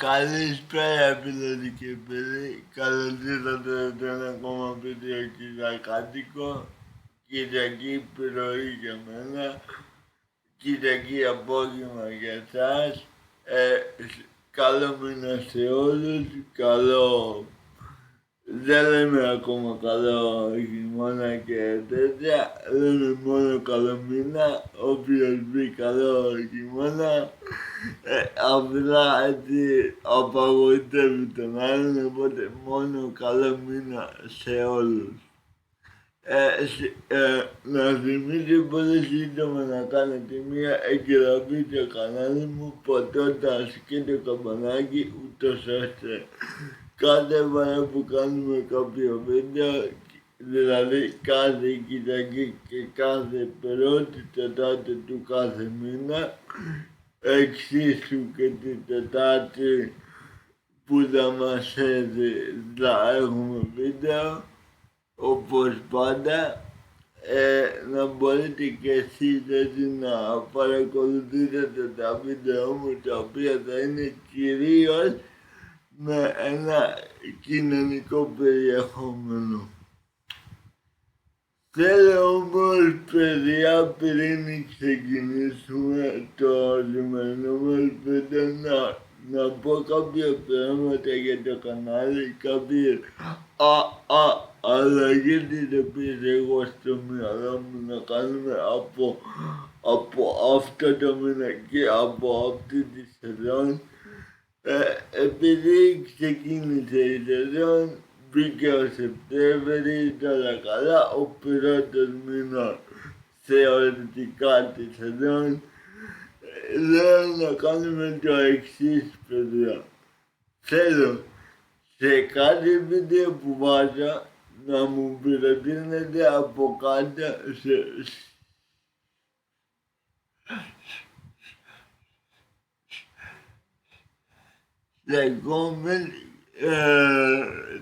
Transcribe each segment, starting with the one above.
Καλησπέρα φίλοι και φίλοι, καλώς ήρθατε σε ένα ακόμα βίντεο Κυριακάτικο, Κυριακή πρωί για μένα, Κυριακή απόγευμα για εσάς, καλό μήνα σε όλους, καλό, δεν λέμε ακόμα καλό χειμώνα και τέτοια, λέμε μόνο καλό μήνα, όποιος πει καλό χειμώνα, απλά έτσι απαγοητεύει τον άλλον, οπότε μόνο καλό μήνα σε όλους. Να θυμίσω πολύ σύντομα να κάνετε μια εγγραφή στο κανάλι μου, ποτότας και το καμπανάκι, ούτως ώστε κάθε φορά που κάνουμε κάποιο βίντεο, δηλαδή κάθε Κυριακή και κάθε πρώτη Τετάρτη του κάθε μήνα, εξίσου και την Τετάρτη που θα μας έρθει θα έχουμε βίντεο, όπως πάντα, να μπορείτε και εσείς έτσι να παρακολουθήσετε τα βίντεο μου, τα οποία θα είναι κυρίως με ένα κοινωνικό περιεχόμενο. Θέλω όμως, παιδιά, πριν ξεκινήσουμε το σημερινό μας βίντεο, να πω κάποια πράγματα για το κανάλι, κάποιες αλλαγές τις οποίες εγώ στο μυαλό μου να κάνουμε από αυτό το μήνα και από αυτή τη σεζόν. Επειδή ξεκίνησε η σεζόν, μπήκε ο Σεπτέμβρης, τώρα καλά, ο πρώτος μήνας θεωρητικά τη σεζόν. Λέω να κάνουμε το εξής, παιδιά. Θέλω σε κάθε βίντεο που βάζω να μου προτείνετε από κάτω σε comment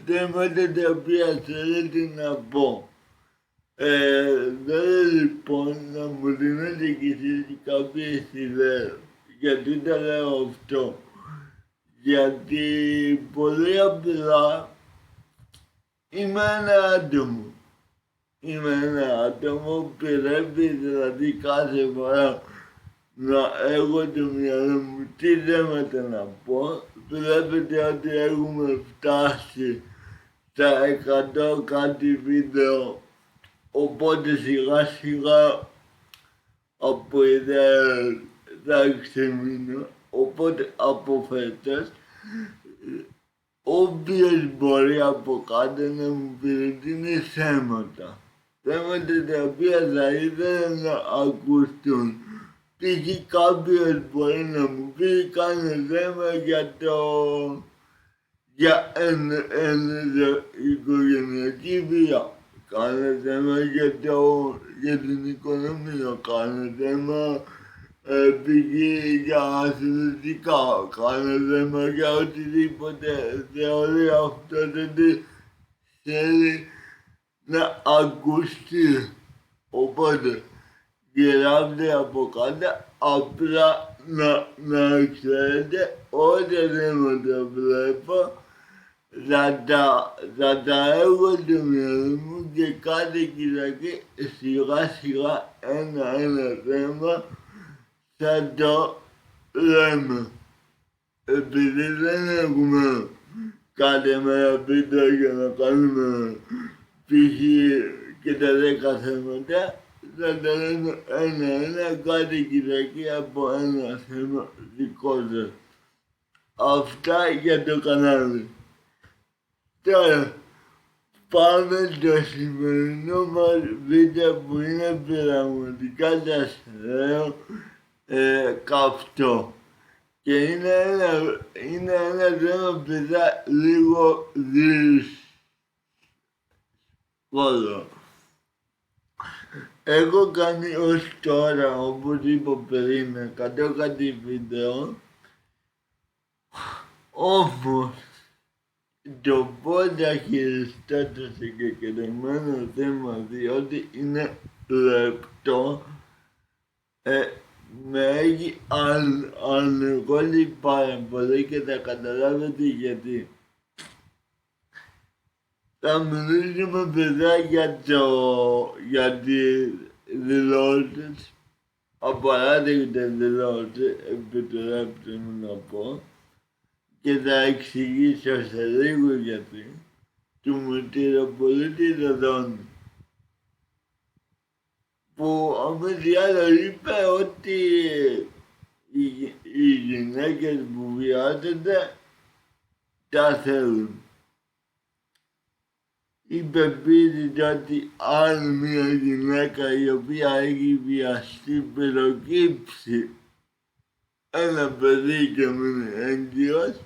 θέματα τα οποία θέλετε να πω. Θέλω λοιπόν να μου δίνετε κι εσείς κάποιες ιδέες. Γιατί το λέω αυτό? Γιατί πολύ απλά είμαι ένα άτομο. Είμαι ένα άτομο, πρέπει δηλαδή κάθε φορά να έχω το μυαλό μου τι θέματα να πω. Βλέπετε ότι έχουμε φτάσει στα 100 κάτι βίντεο, οπότε σιγά σιγά από ιδέες θα ξεμείνω, οπότε από φέτος όποιος μπορεί από κάτω να μου προτείνει θέματα τα οποία θα ήθελα να ακουστούν. Π.χ. κάποιος μπορεί να μου πει κάνε θέμα για οικογενειακή βία, κάνε θέμα για την οικονομία, κάνε θέμα π.χ. για αθλητικά, κάνε θέμα για οτιδήποτε θεωρεί αυτό ότι θέλει να ακουστεί. Οπότε γράφτε από κάτω, απλά να ξέρετε ό,τι θέματα βλέπω θα τα έχω στο μυαλό μου και κάθε Κυριακή σιγά σιγά ένα θέμα θα το λέμε. Επειδή δεν έχουμε κάθε μέρα βίντεο για να κάνουμε π.χ. και τα 10 θέματα, θα τα λέμε ένα κάθε Κυριακή από ένα θέμα δικό σας. Αυτά για το κανάλι. Τώρα πάμε στο σημερινό μας βίντεο που είναι πραγματικά σας λέω καυτό. Και είναι ένα θέμα παιδιά λίγο δύσκολο. Έχω κάνει ως τώρα, όπως είπα πριν, 100 κάτι βίντεο, όμως το πώς θα χειριστώ το συγκεκριμένο θέμα, διότι είναι λεπτό, με έχει ανεγχολεί πάρα πολύ και θα καταλάβετε γιατί. Θα μιλήσουμε παιδιά για τις δηλώσεις, απαράδεκτες δηλώσεις, επιτρέψτε μου να πω, και θα εξηγήσω σε λίγο γιατί, του Μητροπολίτη Δοδόνη, που ο Μητριάδος είπε ότι οι γυναίκες που βιάζονται τα θέλουν. Είπε επίσης ότι αν μια γυναίκα η οποία έχει βιαστεί προκύψει ένα παιδί και μείνει έγκυος,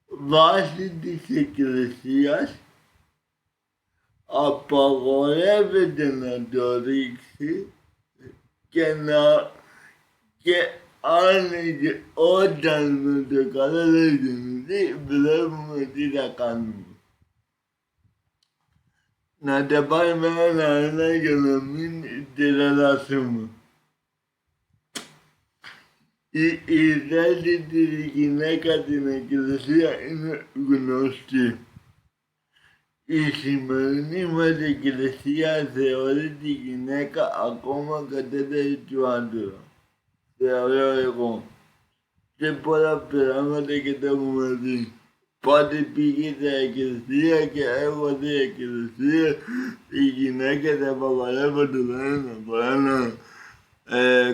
βάσει της Εκκλησίας απαγορεύεται να το ρίξει και άνοιγε όταν με το καλό δεν γεννηθεί, βλέπουμε τι θα κάνουμε. Να τα πάρουμε ένα-ένα για να μην τρελαθούμε. Η θέση της γυναίκας στην Εκκλησία είναι γνωστή. Η σημερινή μας Εκκλησία θεωρεί τη γυναίκα ακόμα κατώτερη του άντρα. Θεωρώ εγώ. Και πολλά πράγματα και το έχουμε δει. Πάτε πήγε στην Εκκλησία και έχω δει Εκκλησία, οι γυναίκες απαγορεύονται να φοράνε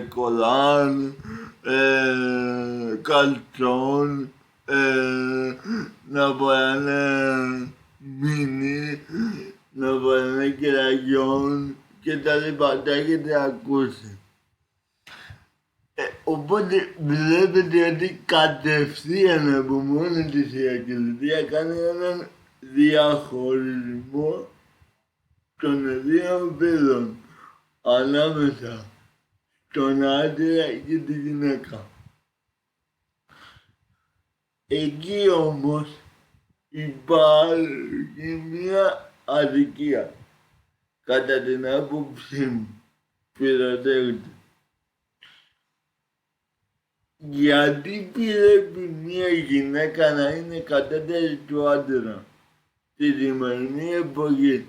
κολάν, καλτσόν, να φοράνε μίνι, να φοράνε κεραγιόν και τα λοιπά. Τα έχετε ακούσει. Οπότε βλέπετε ότι κατευθείαν από μόνη της η Εκκλησία κάνει έναν διαχωρισμό των δύο φύλων ανάμεσα στον άντρα και τη γυναίκα. Εκεί όμως υπάρχει μια αδικία, κατά την άποψή μου, πειροτέρητη. Γιατί πρέπει μια γυναίκα να είναι κατώτερη του άντρα στη σημερινή εποχή,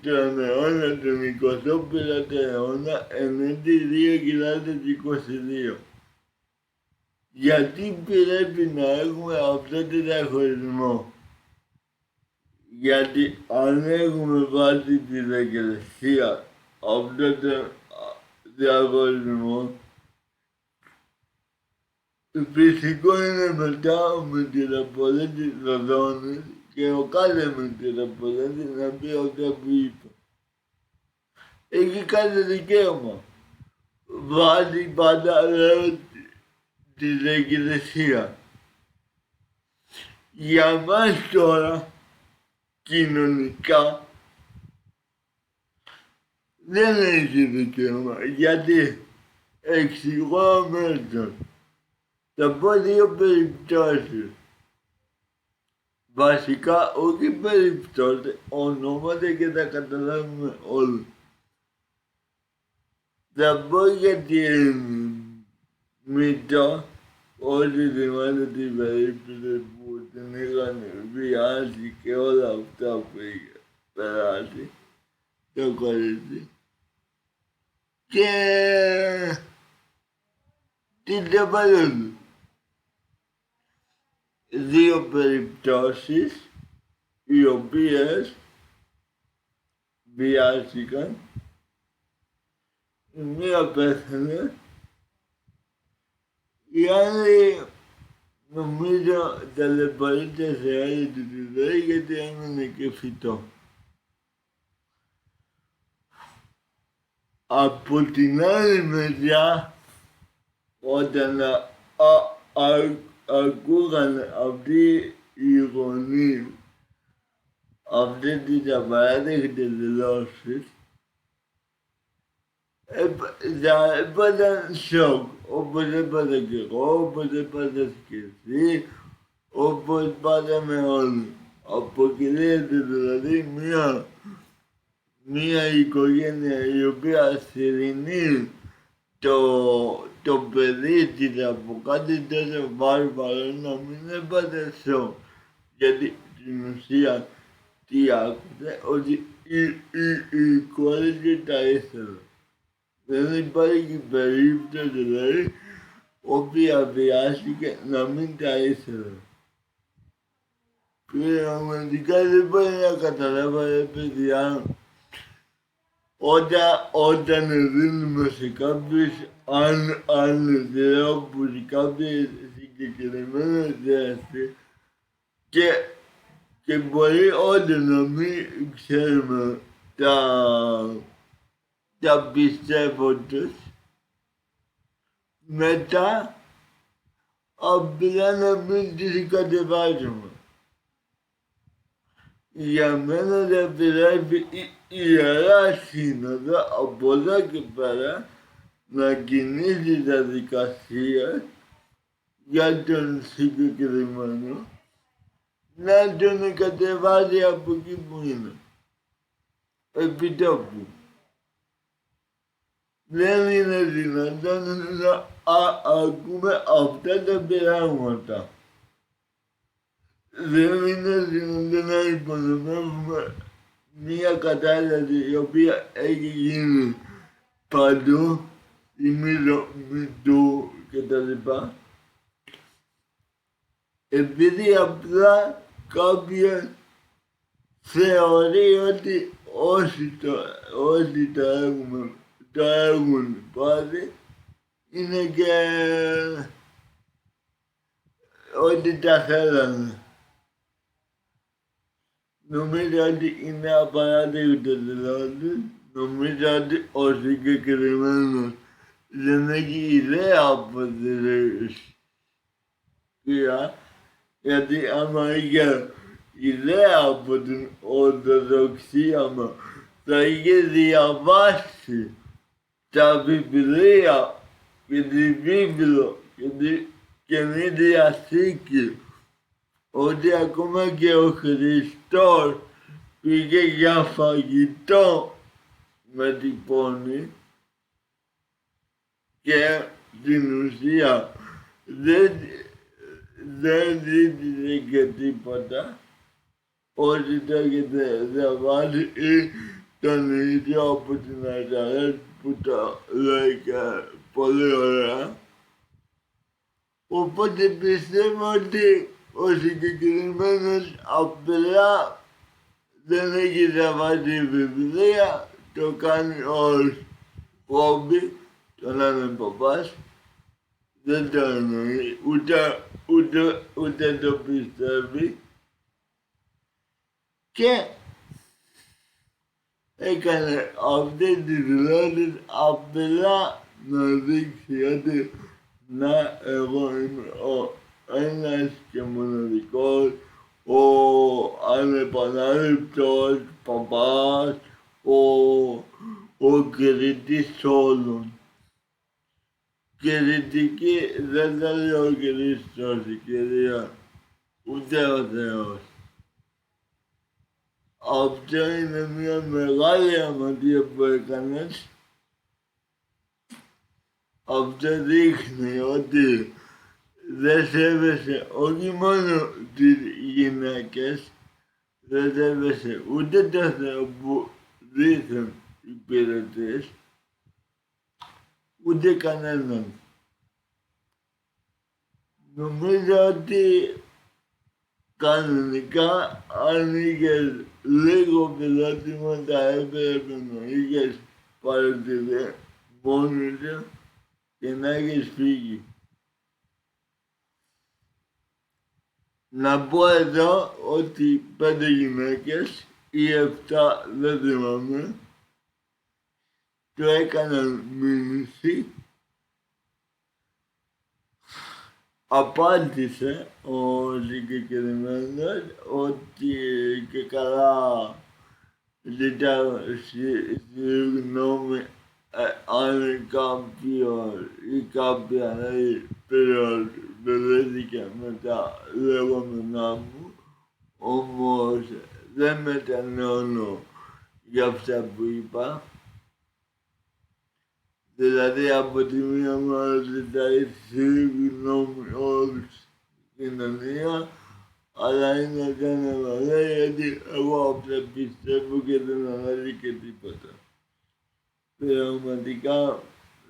τον αιώνα, τον 21ο αιώνα, ενέτη 2022. Γιατί πρέπει να έχουμε αυτό το διαχωρισμό. Γιατί αν έχουμε βάσει την Εκκλησία αυτό το διαχωρισμό, φυσικό είναι μετά ο Μητροπολίτης Δοδόνης και ο κάθε Μητροπολίτης να πει αυτό που είπε. Έχει κάθε δικαίωμα. Βάζει πάντα λέω της Εκκλησίας. Για μας τώρα, κοινωνικά, δεν έχει δικαίωμα. Γιατί εξηγώ αμέσως. Θα πω δύο περιπτώσεις. Βασικά, όχι περιπτώσεις, ονόματα και τα καταλάβουμε όλοι. Θα πω για την Μητώ, όσοι θυμάται την περίπτωση που την είχαν βιάσει και όλα αυτά που είχε περάσει, το κορίτσι. Και την Τεπαλούδου. Δύο περιπτώσεις οι οποίες βιάστηκαν, η μία πέθανε, η άλλη νομίζω ταλαιπωρείται σε άλλη του τη ζωή γιατί έμεινε και φυτό. Από την άλλη μεριά, όταν ακούγανε αυτοί οι γονείς αυτές τις απαράδεκτες δηλώσεις, θα έπαθαν σοκ, όπως έπαθα κι εγώ, όπως έπαθες κι εσύ, όπως πάθαμε όλοι. Αποκοινείται δηλαδή μια οικογένεια η οποία θρηνεί το παιδί της από κάτι τόσο βάρβαρο να μην επαντρευτώ. Γιατί στην ουσία τι άκουσε, ότι η κόρη του τα ήθελε. Δεν υπάρχει περίπτωση δηλαδή οποία βιάστηκε να μην τα ήθελε. Πραγματικά δεν μπορεί να καταλάβει, παιδιά, όταν δίνουμε σε κάποιους άλλους τρόπους, σε κάποιες συγκεκριμένες δράσεις και μπορεί όντως να μην ξέρουμε τα πιστεύοντες, μετά απλά να μην τις κατεβάζουμε. Για μένα δεν πρέπει η Ιερά Σύνοδο από εδώ και πέρα να κινήσει διαδικασία για τον συγκεκριμένο, να τον κατεβάζει από εκεί που είναι, επί τόπου. Δεν είναι δυνατόν να ακούμε αυτά τα πράγματα. Δεν είναι δυνατόν να υπονομεύουμε μια κατάσταση η οποία έχει γίνει παντού, η Μητού κτλ. Επειδή απλά κάποιος θεωρεί ότι όσοι το έχουν πάρει είναι και ότι τα θέλανε. Νομίζω ότι είναι απαράδεκτο δηλαδή. Νομίζω ότι ο συγκεκριμένος δεν έχει ιδέα από τη θρησκεία, γιατί άμα είχε ιδέα από την Ορθοδοξία μας θα είχε διαβάσει τα βιβλία και τη Βίβλο και την Καινή Διαθήκη, ότι ακόμα και ο Χριστός πήγε για φαγητό με την πόνη και στην ουσία δεν ζήτησε και τίποτα, ότι το έχετε διαβάσει ή τον ίδιο από την Ναζαρέτ που το λέει και πολύ ωραία. Οπότε πιστεύω ότι ο συγκεκριμένος απλά δεν έχει διαβάσει βιβλία, το κάνει ως χόμπι, το να είναι παπάς, δεν το εννοεί, ούτε το πιστεύει και έκανε αυτή τη δηλώση απλά να δείξει ότι να, εγώ είμαι ο ένας και μοναδικός, ο ανεπανάληπτος παπάς, ο κριτής όλων. Κριτική δεν θα λέει ο Χριστός, η κυρία, ούτε ο Θεός. Αυτό είναι μια μεγάλη αμαρτία που έκανες. Αυτό δείχνει ότι δεν σέβεσαι όχι μόνο τις γυναίκες, δεν σέβεσαι ούτε το Θεό που δείχνει υπηρετείς, ούτε κανέναν. Νομίζω ότι κανονικά αν είχες λίγο φιλότιμο θα έπρεπε να είχες παρατηρήσει μόνος σου και να έχεις φύγει. Να πω εδώ ότι 5 γυναίκες ή 7, δεν θυμάμαι, του έκαναν μήνυση. Απάντησε ο συγκεκριμένος ότι και καλά ζητάω συγγνώμη αν κάποιος ή κάποια περιορίστηκε με τα λεγόμενά μου, όμως δεν μετανιώνω για αυτά που είπα. Δηλαδή από τη μία μέρα ζητάει συγγνώμη όλη η κοινωνία, αλλά είναι κανένα γιατί εγώ αυτό πιστεύω και δεν αλλάζει και τίποτα. Πραγματικά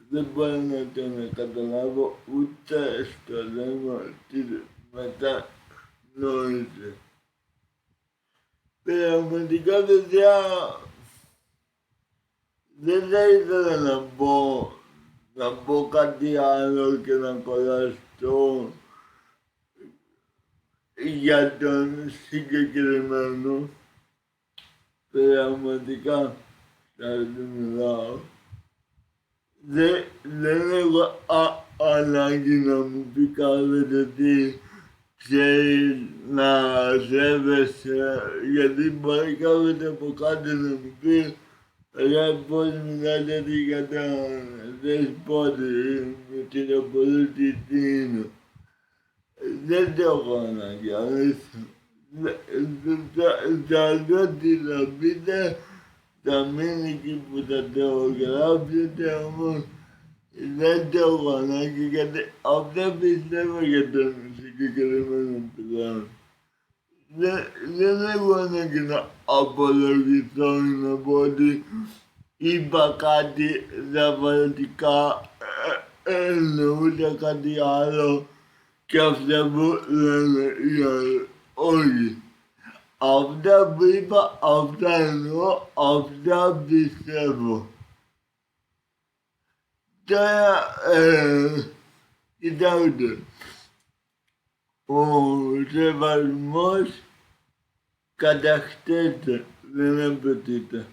δεν μπορώ να τον καταλάβω ούτε στο θέμα της μετανόησης. Πραγματικά δεν θα ήθελα να πω κάτι άλλο και να κολλαστώ για τον συγκεκριμένο. Πραγματικά σας μιλάω. Δεν έχω ανάγκη να μου πει κάποιος ότι ξέρεις να σέβεσαι, γιατί μπορεί κάποιος από κάτω να μου πει ρε πώς μιλάτε έτσι για τον δεσπότη, με την απολύτη τι είναι. Δεν το έχω ανάγκη, αλήθεια. Θα δω τι θα πείτε, θα μείνει εκεί που θα το γράψετε, όμως δεν το έχω ανάγκη γιατί αυτό πιστεύω για τον συγκεκριμένο πλάνο. Δεν έχω ανάγκη να απολογηθώ ή να πω ότι είπα κάτι διαφορετικά, εννοούσα κάτι άλλο και αυτά που λένε οι άλλοι. Όχι. Αυτά που είπα, αυτά εννοώ, αυτά πιστεύω. Τώρα, κοιτάξτε, ο σεβασμός κατακτέται, δεν απαιτείται.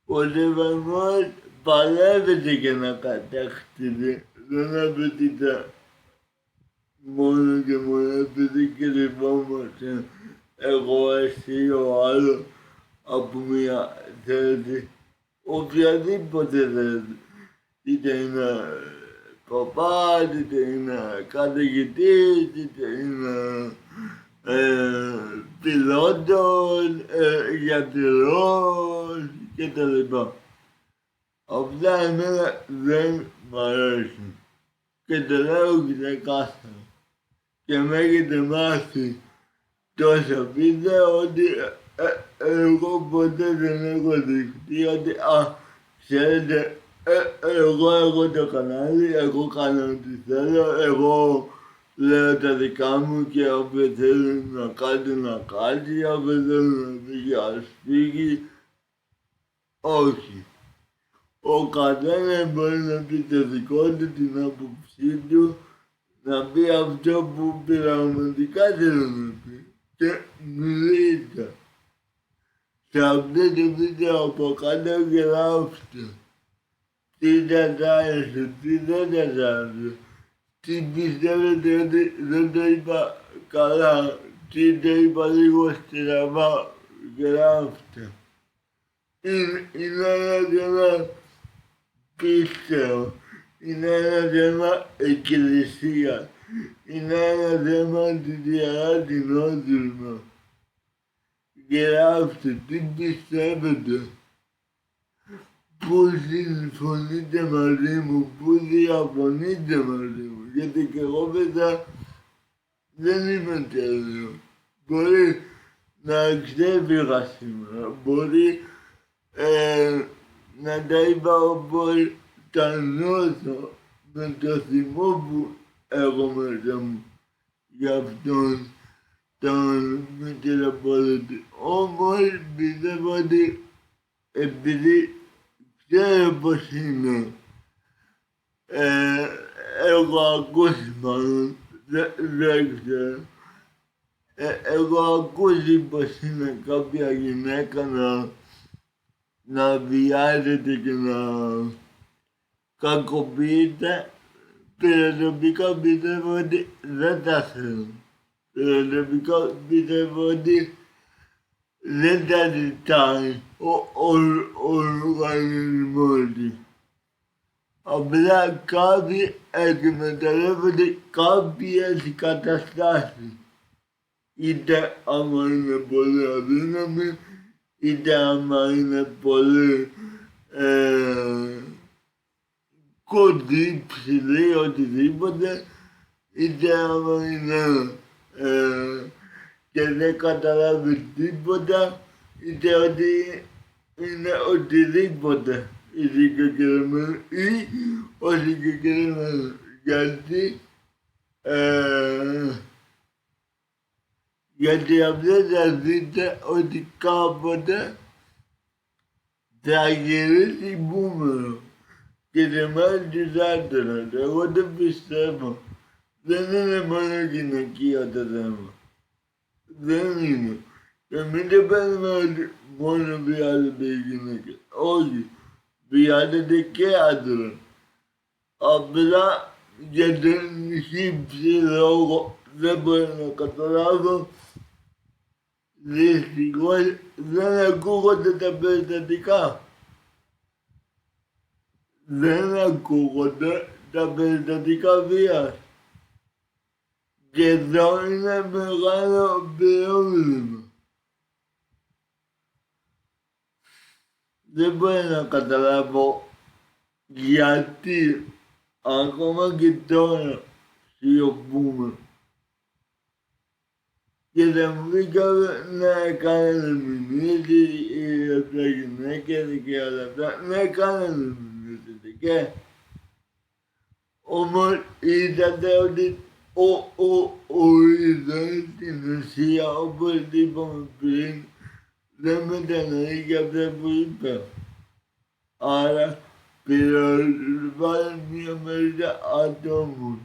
Ο σεβασμός παλεύεται για να κατακτηθεί, δεν απαιτείται μόνο και μόνο επειδή κρυβόμαστε εγώ, εσύ, ο άλλος από μια θέση, οποιαδήποτε θέση, είτε είναι παπάς, είτε είναι καθηγητής, είτε είναι πιλότος, γιατρός κτλ. Αυτά εμένα δεν μ' αρέσουν και το λέω ξεκάθαρα. Και με έχετε μάθει τόσο βίντεο ότι εγώ ποτέ δεν έχω δειχτεί ότι ξέρετε, εγώ έχω το κανάλι, εγώ κάνω ό,τι θέλω, εγώ λέω τα δικά μου και όποιος θέλει να κάνει, όποιος θέλει να φύγει ας φύγει. Όχι. Ο καθένας μπορεί να πει το δικό του, την άποψή του, να πει αυτό που πραγματικά θέλω να πει και μιλήστε. Σε αυτό το βίντεο από κάτω γράψτε τι σας άρεσε, τι δεν σας άρεσε, τι πιστεύετε ότι δεν το είπα καλά, τι το είπα λίγο στραβά, γράψτε. Είναι ένα θέμα πίστεω, είναι ένα θέμα εκκλησία, είναι ένα θέμα της Ιεράς Συνόδους μας. Γράψτε τι πιστεύετε, πού συμφωνείτε μαζί μου, πού διαφωνείτε μαζί μου, γιατί και εγώ βέβαια δεν είμαι τέλειος. Μπορεί να ξέφυγα σήμερα, μπορεί να τα είπα όπως τα νιώθω με το θυμό που έχω μέσα μου για αυτόν τον Μητροπόλητη. Όμως πιστεύω ότι επειδή ξέρω πως είναι, έχω ακούσει μάλλον, δεν ξέρω, έχω ακούσει πως είναι κάποια γυναίκα να βιάζεται και να κακοποιείται. Προσωπικά πιστεύω ότι δεν τα θέλω. Προσωπικά πιστεύω ότι δεν τα ζητάει ο οργανισμός της. Απλά κάποιοι εκμεταλλεύονται κάποιες καταστάσεις. Είτε άμα είναι πολύ αδύναμοι, είτε άμα είναι πολύ κοντή, ψηλή, οτιδήποτε, είτε άμα είναι και δεν καταλάβει τίποτα, είτε ότι είναι οτιδήποτε ή συγκεκριμένο ή ο συγκεκριμένο. Γιατί αυτό θα δείτε ότι κάποτε θα γυρίσει μπούμερο και σε εμάς τους άντρες. Εγώ δεν πιστεύω. Δεν είναι μόνο γυναικείο το θέμα. Δεν είναι. Και μην το παίρνουμε ότι μόνο βιάζονται οι γυναίκες. Όχι. Βιάζονται και άντρες. Απλά για τον χύψη λόγο δεν μπορώ να καταλάβω. Δυστυχώς δεν ακούγονται τα περιστατικά. Δεν ακούγονται τα περιστατικά βίας. Και εδώ είναι μεγάλο πρόβλημα. Δεν μπορώ να καταλάβω γιατί ακόμα και τώρα σιωπούμε. Και θα μου πει κάποιος να κάνετε μηνύσεις από γυναίκες και όλα αυτά. Ναι, κάνετε μηνύσεις και όμως είδατε ότι ο ιδέας στην ουσία, όπως είπαμε πριν, δεν μετανοεί για αυτά που είπε. Άρα πυροσβάλλει μια μερίδα ατόμων.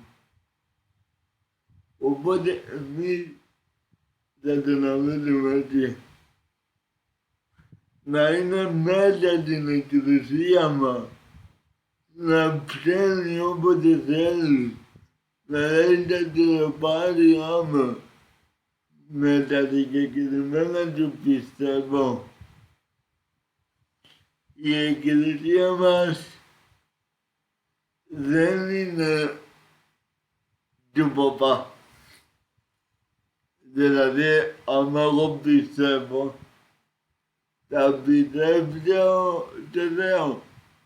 Οπότε εμείς θα τον αφήσουμε έτσι. Να είναι μέσα στην εκκλησία μας, να ψένει όποτε θέλει, να λέει τα τηλεπάρια μας, με τα συγκεκριμένα του πιστεύω. Η εκκλησία μας δεν είναι του παπά. Δηλαδή, άμα εγώ πιστεύω, θα πιστεύω στο Θεό,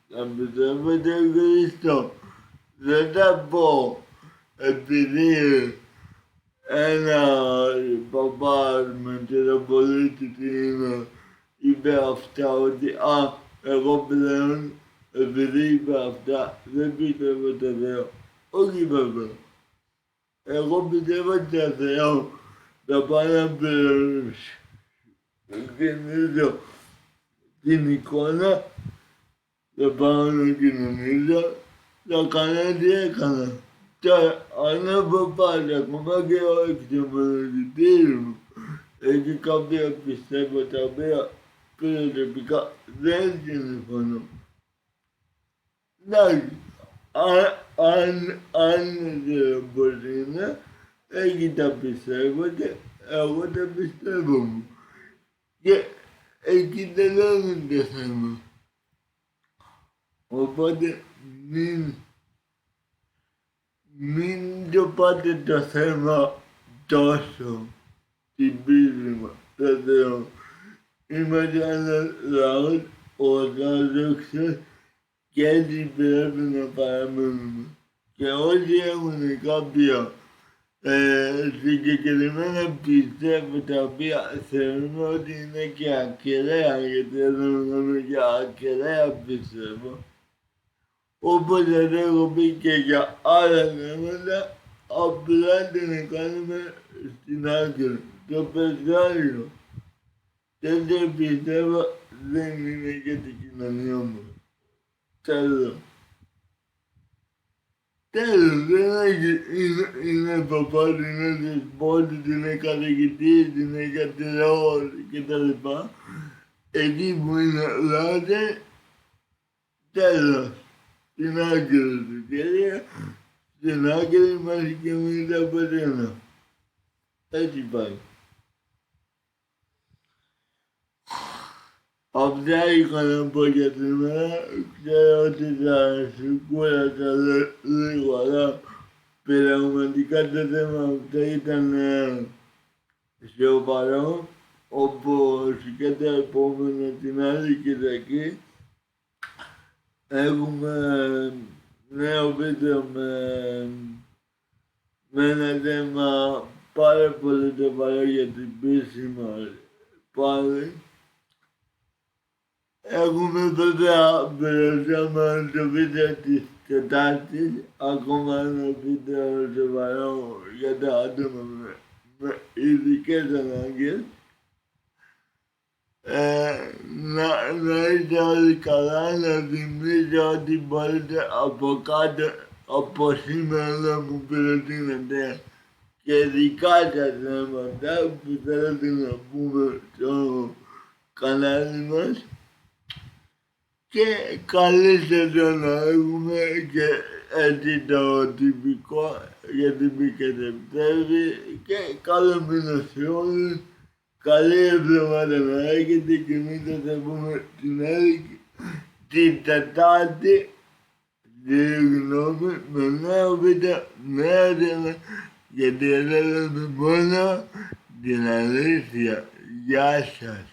θα πιστεύω στον Χριστό. Δεν θα πω επειδή ένας παπάς Μητροπολίτης είναι, είπε αυτά ότι εγώ πλέον επειδή είπε αυτά δεν πιστεύω στο Θεό. Όχι βέβαια. Εγώ πιστεύω στο Θεό. Θα πάω να κοινωνήσω την εικόνα, θα πάω να κοινωνήσω, θα κάνω τι έκανα. Τώρα, αν ο παπάς, ακόμα και ο εξομολογητής μου, έχει κάποια πιστεύω τα οποία προσωπικά δεν συμφωνώ. Εντάξει, αν δεν μπορεί να, έχει τα πιστεύω και εγώ τα πιστεύω μου. Και εκεί τελειώνει το θέμα. Οπότε μην το πάτε το θέμα τόσο στην πίστη μας, το Θεό. Είμαστε ένας λαός ορθόδοξος και έτσι πρέπει να παραμένουμε. Και όσοι έχουν κάποια συγκεκριμένα πιστεύω τα οποία θεωρούμε ότι είναι και ακεραία, γιατί δεν μιλάμε για ακεραία πιστεύω, όπως δεν έχω πει και για άλλα θέματα, απλά την κάνουμε στην άκρη, το πεζάριο. Δεν πιστεύω δεν είναι για την κοινωνία μας. Τέλος. Τέλος, δεν έχει, είναι παπάς, είναι δεσπότης, είναι καθηγητής, είναι γιατρός κτλ. Εκεί που είναι λάθος, τέλος. Στην άκρη του, κυρία, στην άκρη μας και μην τα πατένα. Έτσι πάει. Αυτά είχα να πω για σήμερα. Ξέρω ότι θα σου κούρασα λίγο, αλλά πραγματικά το θέμα αυτό ήταν σοβαρό, όπως και τα επόμενα την άλλη Κυριακή έχουμε νέο βίντεο με ένα θέμα πάρα πολύ σοβαρό για την πίστη μας πάλι. Έχουμε βέβαια μπροστά μας το βίντεο της Τετάρτης, ακόμα ένα βίντεο σοβαρό για τα άτομα με ειδικές ανάγκες. Να είστε όλοι καλά, να θυμίζω ότι μπορείτε από κάτω, από σήμερα να μου προτείνετε και δικά σας θέματα που θέλετε να πούμε στο κανάλι μας. Και καλή σεζόν να έχουμε και έτσι το τυπικό γιατί μπήκε Δευτέρη και καλό μήνα σε όλους. Καλή εβδομάδα να έχετε και εμείς θα πούμε την άλλη την Τετάρτη, συγγνώμη, με νέο βίντεο, νέα θέμα, γιατί λέμε μόνο την αλήθεια. Γεια σας.